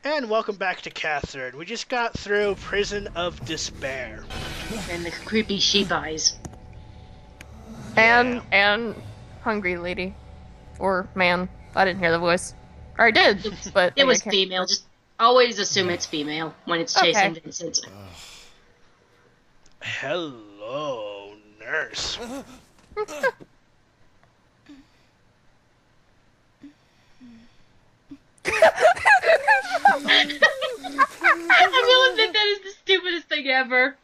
And welcome back to Catherine. We just got through Prison of Despair. And the creepy sheep eyes. Yeah. And Hungry Lady. Or man. I didn't hear the voice. Or I did, but... It was female. Just always assume it's female when it's chasing Vincent. Hello, nurse. I will admit that is the stupidest thing ever.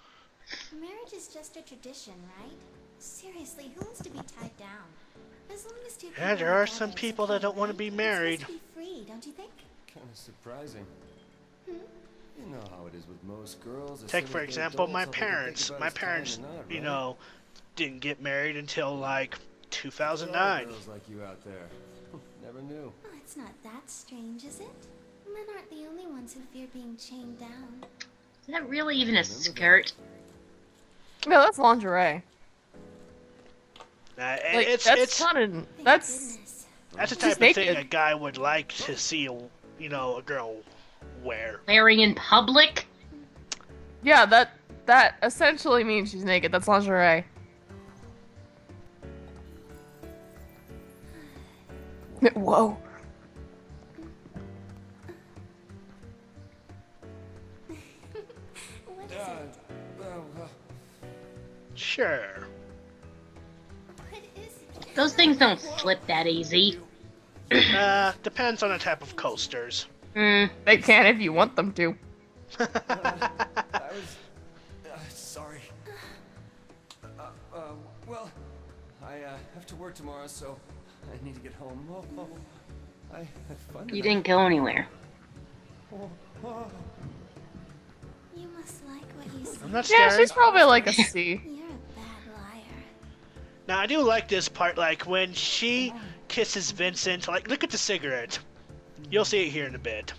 Marriage is just a tradition, right? Seriously, who wants to be tied down? As long as two Yeah, there are some people that don't want to be married. Be free, don't you think? Kind of surprising. You know how it is with most girls. Take, for example, my parents. My parents, you know, didn't get married until, like, 2009. Girls like you out there. Never knew. Well, it's not that strange, is it? Men aren't the only ones who fear being chained down. Is that really even a skirt? No, that's lingerie. Like, That's kind of... Thank That's... goodness. That's the type of naked. thing a guy would like to see, a girl wear. Wearing in public? Yeah, that essentially means she's naked. That's lingerie. Whoa. What is it? Sure. What is it? Those things don't slip that easy. Depends on the type of coasters. They can if you want them to. I was sorry. Well, I have to work tomorrow, so I need to get home. I had fun. You didn't go anywhere. You must like what you see. I'm not Yeah, scared. she's probably like a C. You're a bad liar. Now, I do like this part, like, when she kisses Vincent, like, look at the cigarette. You'll see it here in a bit.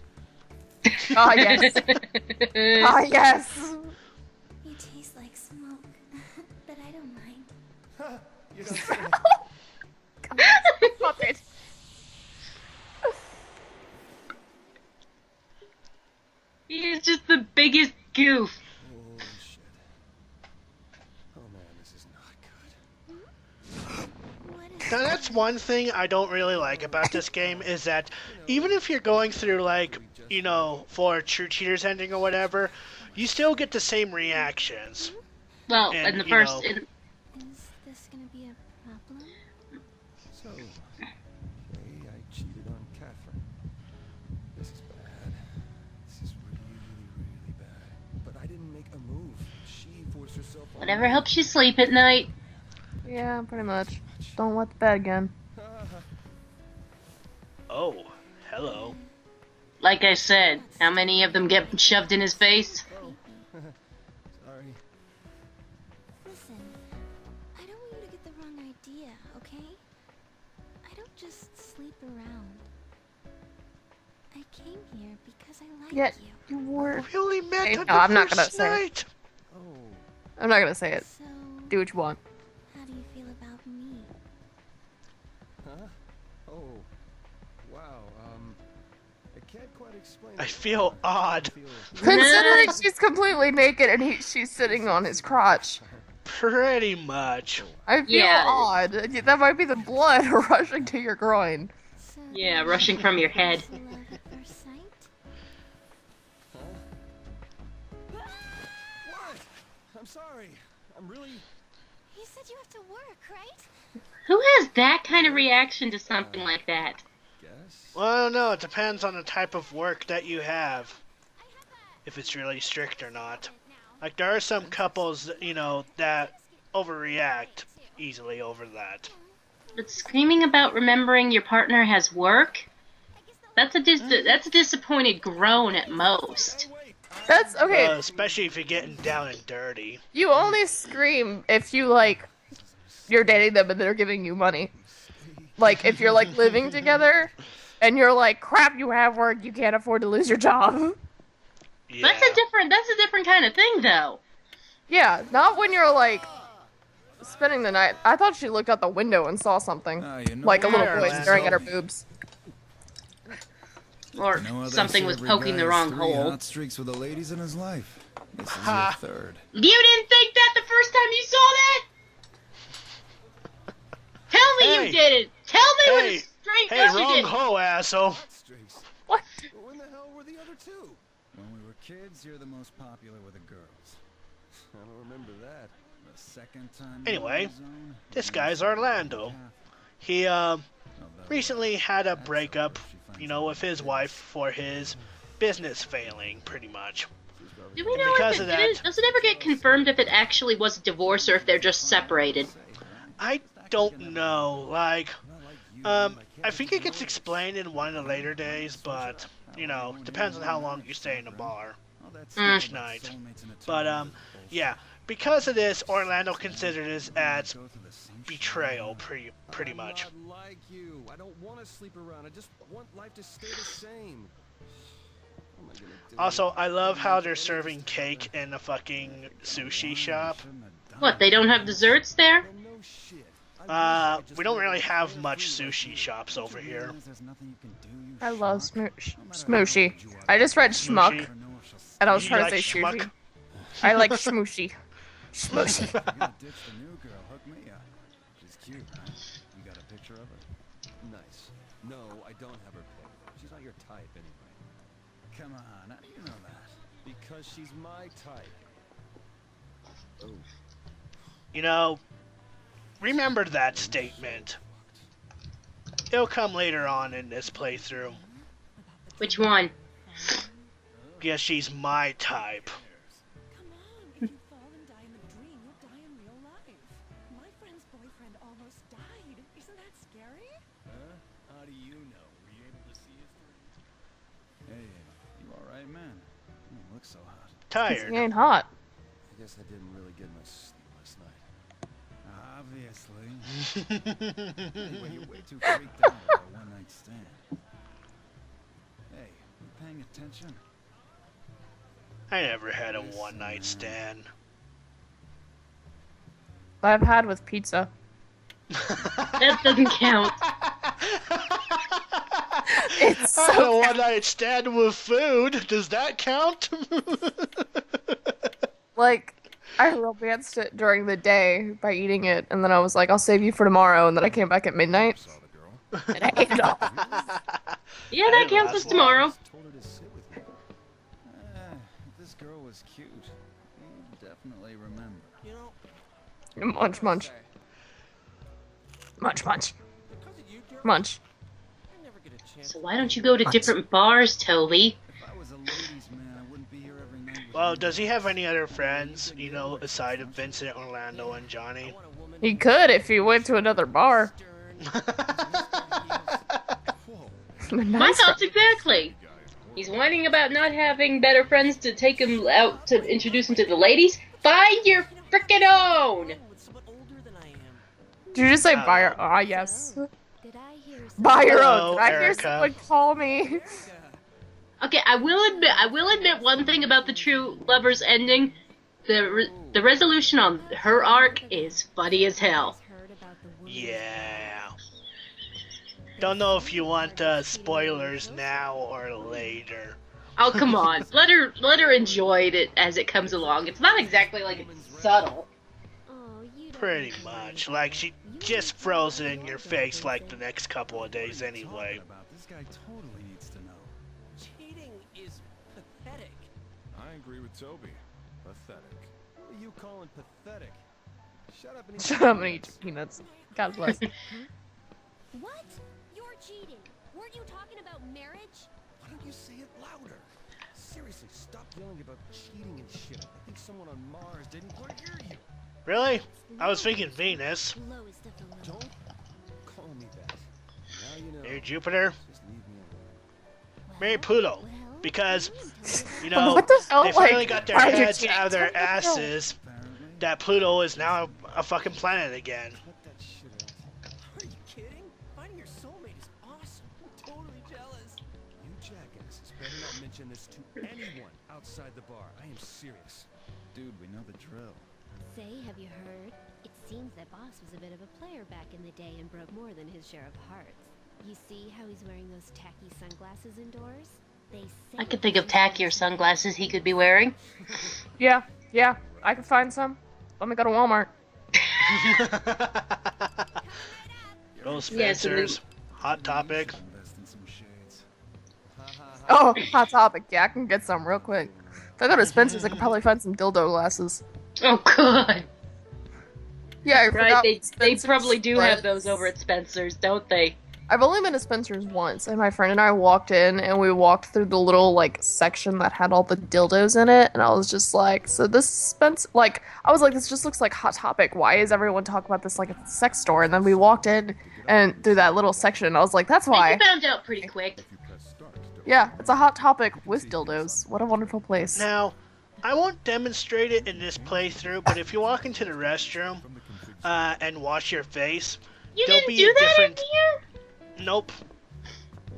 Ah, yes. Ah, yes. You taste like smoke, but I don't mind. You don't say. Puppet. He's just the biggest goof. Oh shit. Oh man, this is not good. What is Now, that's one thing I don't really like about this game, is that even if you're going through, like, for True Cheaters ending or whatever, you still get the same reactions. Well, And, in the you first... know- Is this gonna be a problem? So, hey, I cheated on Catherine. This is bad. This is really bad. But I didn't make a move. She forced herself on Whatever me. helps you sleep at night. Yeah, pretty much. Don't wet the bed again. Oh, hello. Like I said, how many of them get shoved in his face? Sorry. Listen, I don't want you to get the wrong idea, okay? I don't just sleep around. I came here because I like Yet you. you were... We only met Hey, on no, the I'm not gonna first say it. night. Oh, I'm not gonna say it. So, Do what you want. how do you feel about me? huh? Oh, wow. I can't quite explain. I it. feel odd. I feel Considering she's completely naked and she's sitting on his crotch. Pretty much. I feel Yeah. odd. That might be the blood rushing to your groin. So, Yeah, rushing from your head. is it love at first sight? What? I'm sorry. I'm really. You said you have to work, right? Who has that kind of reaction to something like that? Guess. Well, I don't know. It depends on the type of work that you have. If it's really strict or not. Like, there are some couples, that overreact easily over that. But screaming about remembering your partner has work? That's a disappointed groan at most. That's okay. Especially if you're getting down and dirty. You only scream if you you're dating them and they're giving you money. Like if you're living together and you're like, crap, you have work, you can't afford to lose your job. Yeah. That's a different kind of thing, though. Yeah, not when you're spending the night. I thought she looked out the window and saw something. You know Like a little There, boy Lando. staring at her boobs. Or You know how they something say was every poking guy the has wrong 3 hole. hot streaks with the ladies in his life. This is your Ha. 3rd. You didn't think that the first time you saw that? Tell me Hey. you didn't. Tell me with a Hey, straight hey, up you wrong didn't. hoe, asshole. Hot streaks. What? When the hell were the other 2? When we were kids, you're the most popular with the girls. I don't remember that. The second time. Anyway, this guy's Orlando. He recently had a breakup, you know, with his wife for his business failing, pretty much. Do we know because if of it, that- does it ever get confirmed if it actually was a divorce or if they're just separated? I don't know, like, I think it gets explained in one of the later days, but, you know, depends on how long you stay in the bar each night. But, yeah, because of this, Orlando considered this as betrayal, pretty much. I'm not like you. I don't want to sleep around. I just want life to stay the same. What am I gonna do? Also, I love how they're serving cake in a fucking sushi shop. What, they don't have desserts there? Well, no shit. We don't really have much sushi shops over here. I love smooshy. I just read schmuck, Smooshy? and I was You trying like to say schmuck? shooshy. I like schmooshy. Schmooshy. You're gonna ditch the new girl. Hook me up. She's cute, right? You got a picture of her? Nice. No, I don't have her pic. She's not your type anyway. Come on, how do you know that? Because she's my type. Oh. You know, remember that statement. It'll come later on in this playthrough. Which one? Because she's my type. Come on, if you fall and die in the dream, you'll die in real life. My friend's boyfriend almost died. Isn't that scary? Huh? How do you know? Were you able to see his dream? Hey, you alright, man? You look so hot. He Tired. ain't hot. I guess I didn't really get my sleep last night. Obviously. Anyway, you're way too freaked out about a one-night stand. Hey, you paying attention? I never had a one-night stand. I've had with pizza. That doesn't count. It's I had a so one-night stand with food. Does that count? like I romanced it during the day by eating it, and then I was like, I'll save you for tomorrow, and then I came back at midnight Saw the girl. and I ate it all. Yeah, that Hey, counts last as tomorrow. Told her to sit with me. If this girl was cute, you definitely remember. You know, Munch, munch, munch, munch, because of you, Jerry, munch. I never get a chance. So why don't you go to different bars, Toby? If I was a ladies' man, I wouldn't be here every night with Well, you. does he have any other friends, you know, aside of Vincent, Orlando, and Johnny? I want a woman He could if he went to another bar. stern. Whoa. My Nice. thoughts exactly. He's whining about not having better friends to take him out to introduce him to the ladies. Find your frickin' own! With someone older than I am. Did you just say buy your? Ah, yes. Did I hear Buy your Hello, own. Did I hear Erica. someone call me? Okay, I will admit one thing about the True Lovers ending. The resolution on her arc is funny as hell. heard about the woman Yeah. Don't know if you want spoilers now or later. Oh come on, let her enjoy it as it comes along. It's not exactly like it's subtle. Oh, you don't Pretty need much. Like, she just throws it in your face like the next couple of days anyway. About this guy totally needs to know. Cheating is pathetic. I agree with Toby. Pathetic. What are you calling pathetic? Shut up and eat Shut up and eat your peanuts. God bless. What? You're cheating. Weren't you talking about marriage? Why don't you say it louder? Seriously, stop yelling about cheating and shit. I think someone on Mars didn't quite hear you. Really? I was thinking Venus. Lowest of the low. Don't call me that. Now you know. Hey, Jupiter. Just leave me alone. Well, Marry Pluto. well, Because, please. you know, What the hell? they finally Like, got their why are you heads cheating? out of their What the hell? asses Apparently. that Pluto is now a fucking planet again. Cut that shit out. Are you kidding? Finding your soulmate is awesome. I'm totally jealous. You jackasses better not mention this to anyone outside the bar. I am serious. Dude, we know the drill. Say, have you heard? It seems that Boss was a bit of a player back in the day and broke more than his share of hearts. You see how he's wearing those tacky sunglasses indoors? They say I could think of tackier sunglasses he could be wearing. Yeah, I can find some. Let me go to Walmart. Go Spencer's. Hot Topic. Invest in some shades. Oh, hot topic. Yeah, I can get some real quick. If I go to Spencer's, I could probably find some dildo glasses. Oh god. Yeah, I Right, forgot they Spencer's probably do was- have those over at Spencer's, don't they? I've only been to Spencer's once, and my friend and I walked in, and we walked through the little, like, section that had all the dildos in it, and I was just like, so this Spencer, like, I was like, this just looks like Hot Topic. Why is everyone talking about this like it's a sex store? And then we walked in, and through that little section, and I was like, that's I why. found out pretty quick. If you press start, don't Yeah, it's a Hot Topic with dildos. What a wonderful place. Now, I won't demonstrate it in this playthrough, but if you walk into the restroom from the config. and wash your face, You there'll didn't be do a that in different. here? Nope.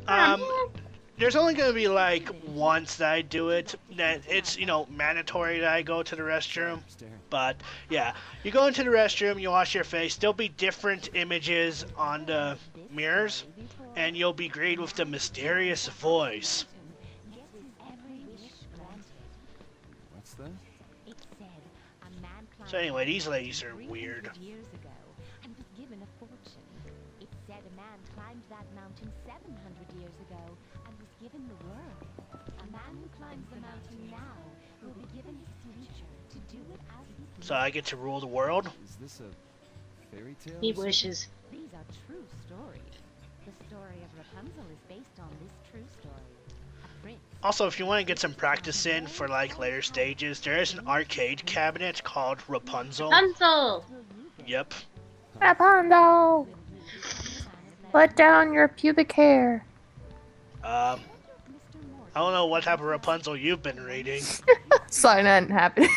Oh, There's only gonna be like once that I do it. That it's mandatory that I go to the restroom. Staring. But yeah, you go into the restroom, you wash your face. There'll be different images on the mirrors, and you'll be greeted with the mysterious voice. What's that? It said a man climbed So anyway, these ladies are 300 weird. years ago and was given a fortune. It said a man climbed that mountain 700 years ago and was given the world. A man who climbs the mountain now will be given his future to do it as he pleases. So I get to rule the world. Is this a fairy tale? he or something? wishes. These are true stories. The story of Rapunzel is based on this true story. A prince. Also, if you want to get some practice in for like later stages, there is an arcade cabinet called Rapunzel. Rapunzel! Yep. Rapunzel! Put down your pubic hair. I don't know what type of Rapunzel you've been reading. Sign that happen.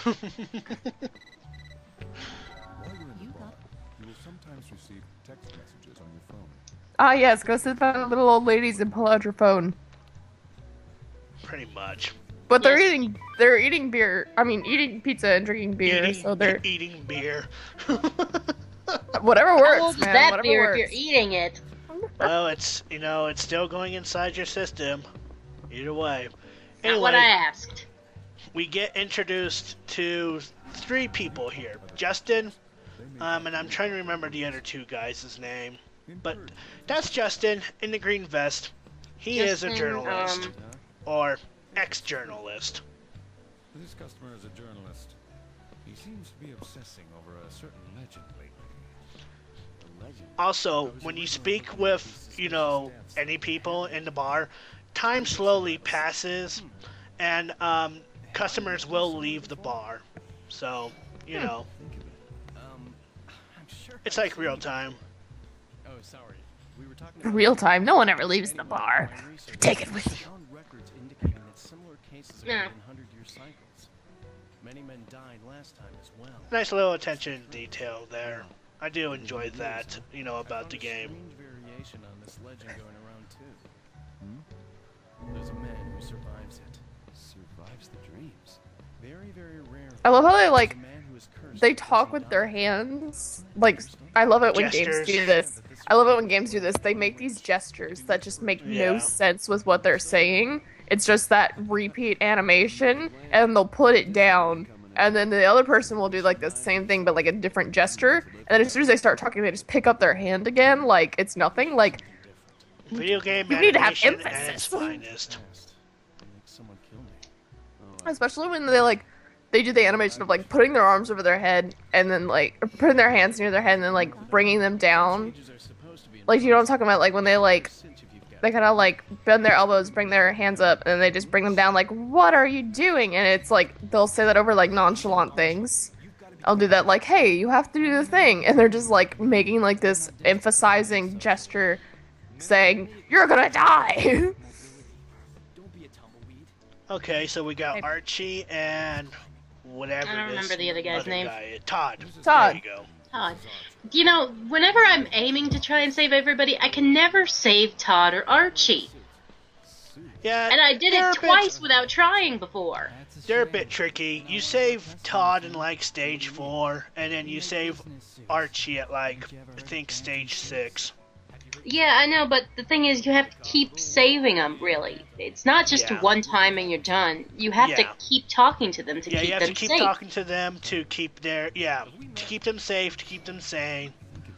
While you're in the bar, you will sometimes receive text messages on your phone. Ah, yes, go sit by the little old ladies and pull out your phone. Pretty much. But they're Yes. eating beer. I mean, eating pizza and drinking beer. So they're eating beer. whatever How works, old is man. that Whatever beer works. if you're eating it? Well, it's it's still going inside your system. Either way. Not what I Anyway, asked. we get introduced to 3 people here. Justin, and I'm trying to remember the other 2 guys' name. But that's Justin in the green vest. He is a Justin, journalist. Or ex-journalist. This customer is a journalist. He seems to be obsessing over a certain legend lately. A legend. Also, when you speak with, any people in the bar, time slowly passes, and customers will leave the bar. So, Think of it. I'm sure. it's like real time. Oh, sorry. We were talking about Real time. No one ever leaves the bar. my research. Take it with you. Found records indicating that similar cases occurred Yeah. in 100-year cycles. Many men died last time as well. Nice little attention to detail there. I do enjoy that, I about found the a game. strange variation on this legend going around too. There's a man who survives it. Survives the dreams. Very, very rare. I love how they There's like a man who is cursed they because talk he with their died. hands. Like I love it when Gestures. games do this. I love it when games do this. They make these gestures that just make no Yeah. sense with what they're saying. It's just that repeat animation, and they'll put it down, and then the other person will do like the same thing but like a different gesture. And then as soon as they start talking, they just pick up their hand again like it's nothing. Like Video game You need to have animation at emphasis. its finest. Make someone kill me. especially when they do the animation of like putting their arms over their head and then like putting their hands near their head and then like bringing them down. Cages are supposed to be in Like you know what I'm talking about? Like when they like cinch if you've got they kind of like bend their elbows, bring their hands up, and then they just bring them down. Like, what are you doing? And it's like they'll say that over like nonchalant things. I'll do that like, hey, you have to do the thing, and they're just like making like this emphasizing gesture, saying you're gonna die. Don't be a tumbleweed. Okay, so we got Hey. Archie and whatever I don't this remember the other guy's name. guy is. Todd. Todd. There you go. Todd. Whenever I'm aiming to try and save everybody, I can never save Todd or Archie. Yeah, And I did they're it a bit- twice without trying before. They're a bit tricky. You save Todd in like stage 4, and then you save Archie at like I think stage 6. Yeah, I know, but the thing is, you have to keep saving them, really. It's not just Yeah. one time and you're done. You have to Yeah. keep talking to them to Yeah, keep you have them to keep safe. talking to them to keep to keep them safe, to keep them sane. Think of it,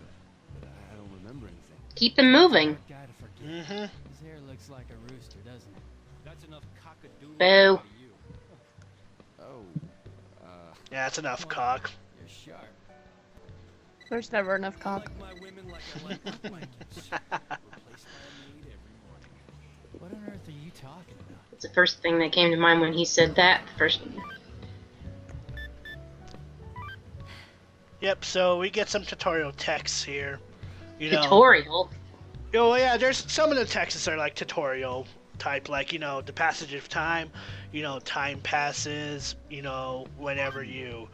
but I don't remember anything. Keep them moving. Gotta forget. Mm-hmm. His hair looks like a rooster, doesn't it? That's enough cock-a-doodle Boo. for you. Oh, Yeah, that's enough cock. You're sharp. There's never enough I cock. like my women like I like my blankets. Replaced by a maid every morning. What on earth are you talking about? That's the first thing that came to mind when he said that. First, Yep, so we get some tutorial texts here. You know. tutorial. Oh yeah, there's some of the texts are like tutorial type, like, you know, the passage of time, you know, time passes, you know, whenever you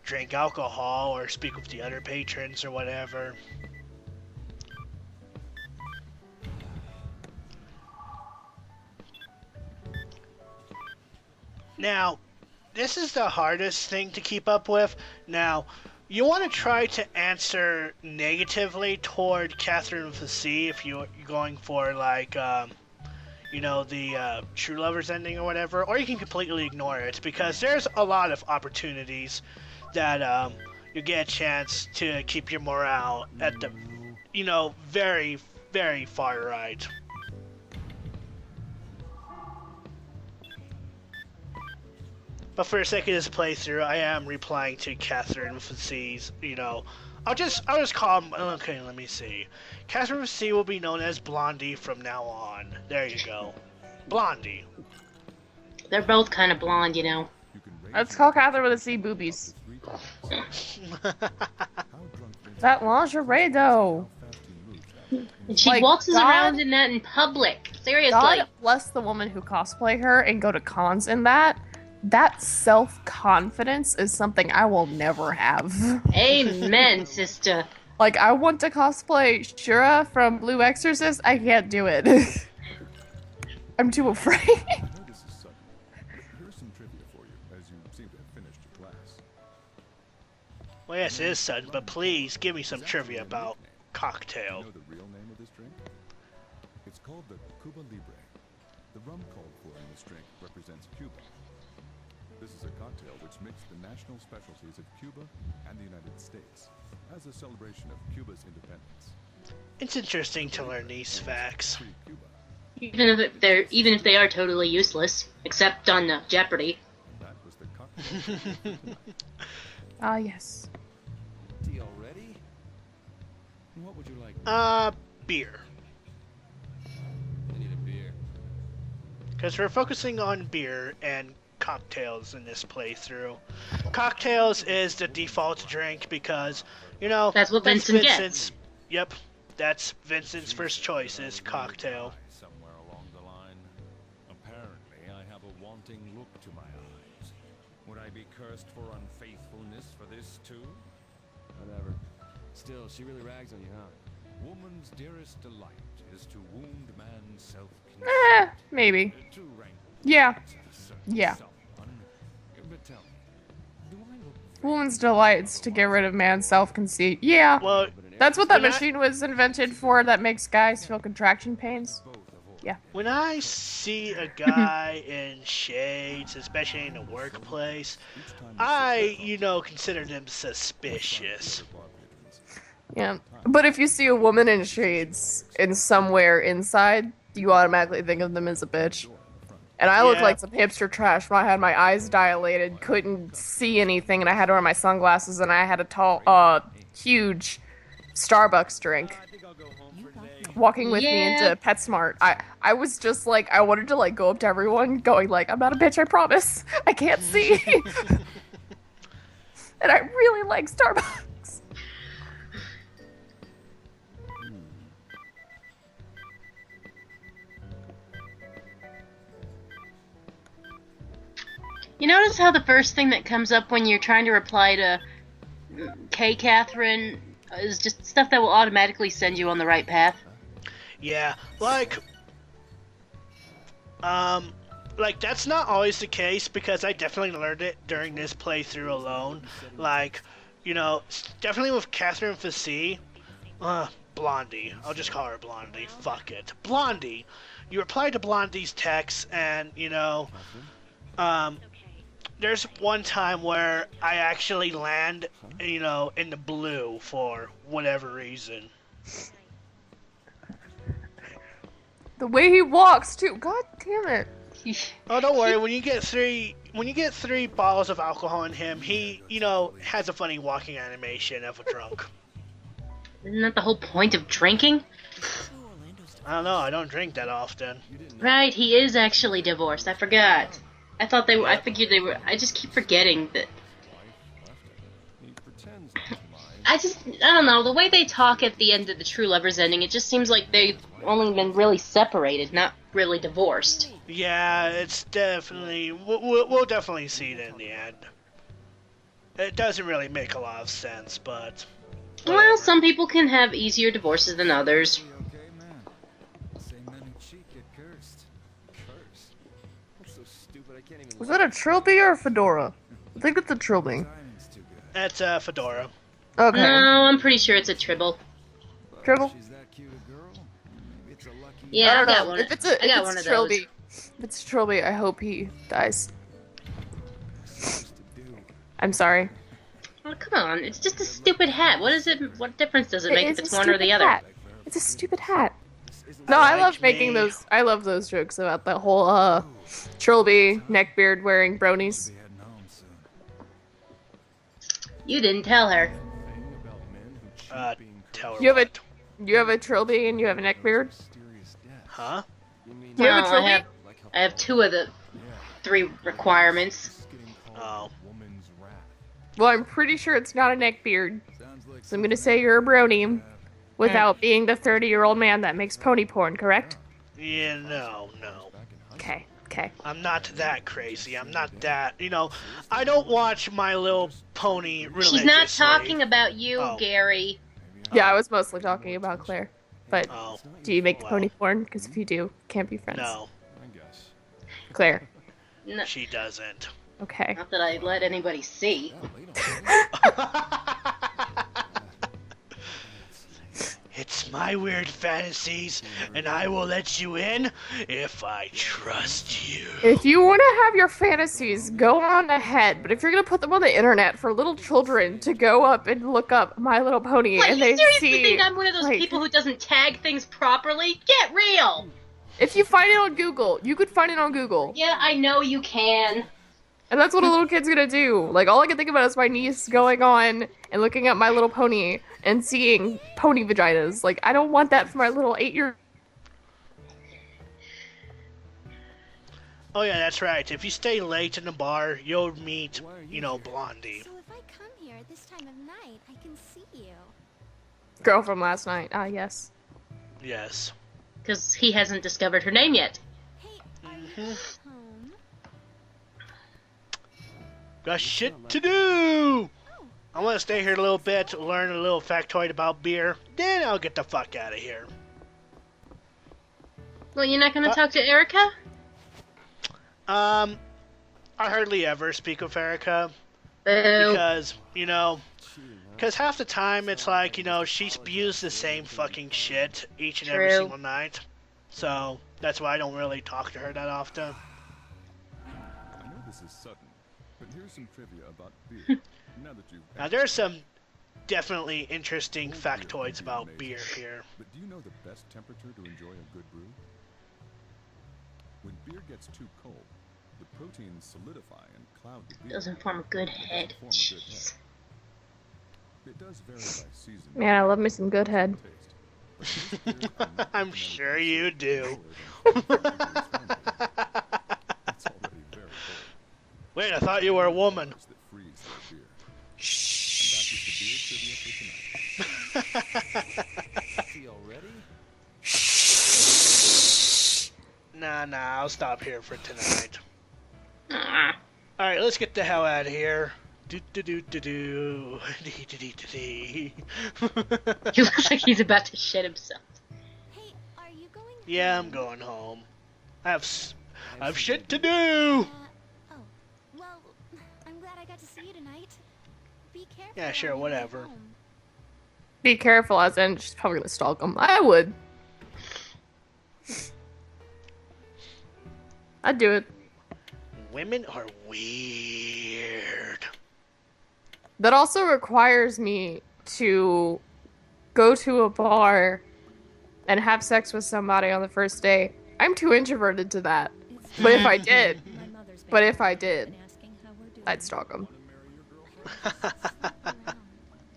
drink alcohol or speak with the other patrons or whatever. Now, this is the hardest thing to keep up with. Now, you want to try to answer negatively toward Catherine Fassi if you're going for, like, you know, the True Lovers ending or whatever, or you can completely ignore it, because there's a lot of opportunities that you get a chance to keep your morale at the, you know, very, very far right. But for the sake of this playthrough, I am replying to Catherine Fassi's, you know, I'll just call him, okay, let me see. Catherine Fassi will be known as Blondie from now on. There you go. Blondie. They're both kind of blonde, you know. you can raise Let's your call Catherine with a C boobies. 3 times. How drunk Vincent That lingerie though. how fast he moves. And she Like, waltzes God- around in that in public. Seriously. God bless the woman who cosplay her and go to cons in that. That self-confidence is something I will never have. Amen, sister. Like, I want to cosplay Shura from Blue Exorcist. I can't do it. I'm too afraid. I know this is sudden, but here's some trivia for you, as you seem to have finished your class. Well, yes, it is sudden, but please give me some trivia about You cocktail. know the real name of this drink? It's called the Cuba Libre. The rum called for in this drink represents Cuba. This is a cocktail which mixed the national specialties of Cuba and the United States as a celebration of Cuba's independence. It's interesting to learn these facts. Free Cuba. Even if they are totally useless, except on Jeopardy. That was the cocktail. Ah, yes. Tea already? What would you like? Beer. I need a beer. Because we're focusing on beer and cocktails in this playthrough. Cocktails is the default drink because, you know, That's what Vincent gets. Yep, that's Vincent's first choice is cocktail. Somewhere along the line. Apparently, I have a wanting look to my eyes. Would I be cursed for unfaithfulness for this too? Whatever. Still, she really rags on you, huh? Woman's dearest delight is to wound man's self-conceit. Maybe. To rank Yeah. with a certain Yeah. someone. But tell me, do I look Woman's delights to get rid of man's self-conceit. Yeah. Well, That's what that when I- machine was invented for that makes guys feel contraction pains. both avoid? Yeah. when I see a guy in shades, especially in the workplace, Each time you I, sip that you know, consider them suspicious. bar patrons. Yeah. But if you see a woman in shades in somewhere inside, you automatically think of them as a bitch. Door in the front. And I look Yeah. like some hipster trash when I had my eyes dilated, couldn't see anything, and I had to wear my sunglasses, and I had a huge Starbucks drink I think I'll go home for today. walking with me Yeah. into PetSmart. I was just like, I wanted to like go up to everyone going like, I'm not a bitch, I promise. I can't see. And I really like Starbucks. You notice how the first thing that comes up when you're trying to reply to K. Catherine is just stuff that will automatically send you on the right path? Yeah, like that's not always the case because I definitely learned it during this playthrough alone. Like, you know, definitely with Catherine Fassi, Blondie. I'll just call her Blondie. Fuck it. Blondie. You reply to Blondie's text, and, you know, there's one time where I actually land, you know, in the blue for whatever reason. The way he walks too. God damn it. Oh, don't worry. When you get three bottles of alcohol in him, he, you know, has a funny walking animation of a drunk. Isn't that the whole point of drinking? I don't know. I don't drink that often. Right, he is actually divorced. I forgot. I thought they were. I figured they were. I just keep forgetting that. He pretends not to mind. I don't know. The way they talk at the end of the True Lovers ending, it just seems like they've only been really separated, not really divorced. Yeah, it's definitely. We'll definitely see it in the end. It doesn't really make a lot of sense, but. Well, whatever. some people can have easier divorces than others. Okay, man. Same men who cheat get cursed. Cursed? That's so stupid I can't even Was that a trilby or a fedora? I think it's a trilby. Timing's too good. That's Fedora. Okay. No, I'm pretty sure it's a tribble. But Tribble? She's that cute a girl. Maybe it's a lucky Yeah, I don't I got know. one. If it's I got if one it's of those. trilby, if it's trilby, I hope he dies. supposed to do. I'm sorry. Oh, come on. It's just a stupid hat. What is it? What difference does it make if is it's a one or the stupid other? hat. It's a stupid hat. Isn't No, I Like love making me. those. I love those jokes about the whole trilby neckbeard wearing bronies. be heading home soon. You didn't tell her. Thing about men who cheat being Tell her You have a what. you have a trilby and you have a neckbeard. mysterious death. Huh? You mean Do you have a No, trilby? like how I have 2 of the yeah, 3 requirements. it's getting Oh. called woman's wrath. Well, I'm pretty sure it's not a neckbeard, Sounds like so I'm gonna say you're a brony without being the 30-year-old man that makes pony porn. Correct? Yeah, no. Okay. Okay. I'm not that crazy. I'm not that, you know, I don't watch My Little Pony religiously. She's not talking about you, Oh. Gary. Yeah, I was mostly talking about Claire. But Oh, do you make well. pony porn? Because if you do, can't be friends. no, I guess. Claire. No, she doesn't. Okay. not that I let anybody see. Yeah, late on. It's my weird fantasies, and I will let you in if I trust you. If you want to have your fantasies, go on ahead. But if you're gonna put them on the internet for little children to go up and look up My Little Pony, Like, and you they seriously see, think I'm one of those like, people who doesn't tag things properly? Get real! if you find it on Google, you could find it on Google, Yeah, I know you can. and that's what a little kid's gonna do. Like all I can think about is my niece going on and looking at My Little Pony and seeing pony vaginas. Like I don't want that for my little 8-year. Oh yeah, that's right. If you stay late in the bar, you'll meet, you know, Blondie. So if I come here at this time of night, I can see you. Girl from last night. Ah, yes. Yes. Because he hasn't discovered her name yet. Hey, are you home? Got shit to do! I want to stay here a little bit, learn a little factoid about beer, then I'll get the fuck out of here. Well, you're not gonna talk to Erica? I hardly ever speak with Erica Boo. because, you know, because half the time it's like, you know, she spews the same fucking shit each and every True. single night. So that's why I don't really talk to her that often. I know this is sudden, but here's some trivia about beer. Now that you've Now there's some definitely interesting factoids about beer here. But do you know the best temperature to enjoy a good brew? When beer gets too cold, the proteins solidify and cloud the beer. Doesn't form a good head. Form a good Jeez. head. It does vary by season. Man, I love me some good head. Taste. But most beers are not I'm genetically sure you do. It's already very cold. Wait, I thought you were a woman. That freeze that beer. And that was the beer trivia for tonight. See already? Nah, I'll stop here for tonight. Ah. Alright, let's get the hell out of here. Do do do do do. Dee, dee, dee, dee, dee. He looks like he's about to shit himself. Hey, are you going Yeah, I'm home? going home. I have shit to do. Oh, well, I'm glad I got to see you tonight. Be careful. Yeah, sure, on your way whatever. home. be careful, as in she's probably gonna stalk him. I would. I'd do it. Women are weird. That also requires me to go to a bar and have sex with somebody on the first day. I'm too introverted to that. But if I did, I'd stalk him.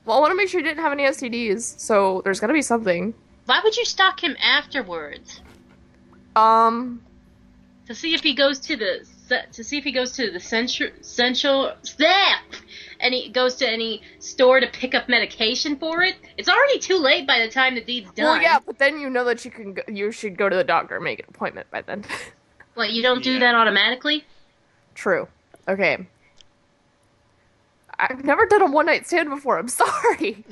Well, I want to make sure he didn't have any STDs, so there's gotta be something. Why would you stalk him afterwards? To see if he goes to the central and he goes to any store to pick up medication for it. It's already too late by the time the deed's done. Well, yeah, but then you know that you should go to the doctor and make an appointment by then. What, you don't do that automatically? True. Okay. I've never done a one-night stand before. I'm sorry.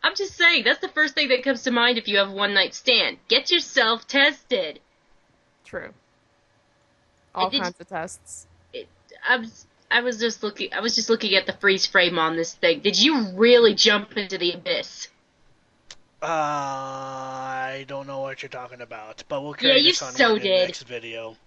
I'm just saying, that's the first thing that comes to mind if you have a one-night stand. Get yourself tested. True. All kinds of tests. I was just looking at the freeze frame on this thing. Did you really jump into the abyss? I don't know what you're talking about, but we'll carry this on so in the did. next video.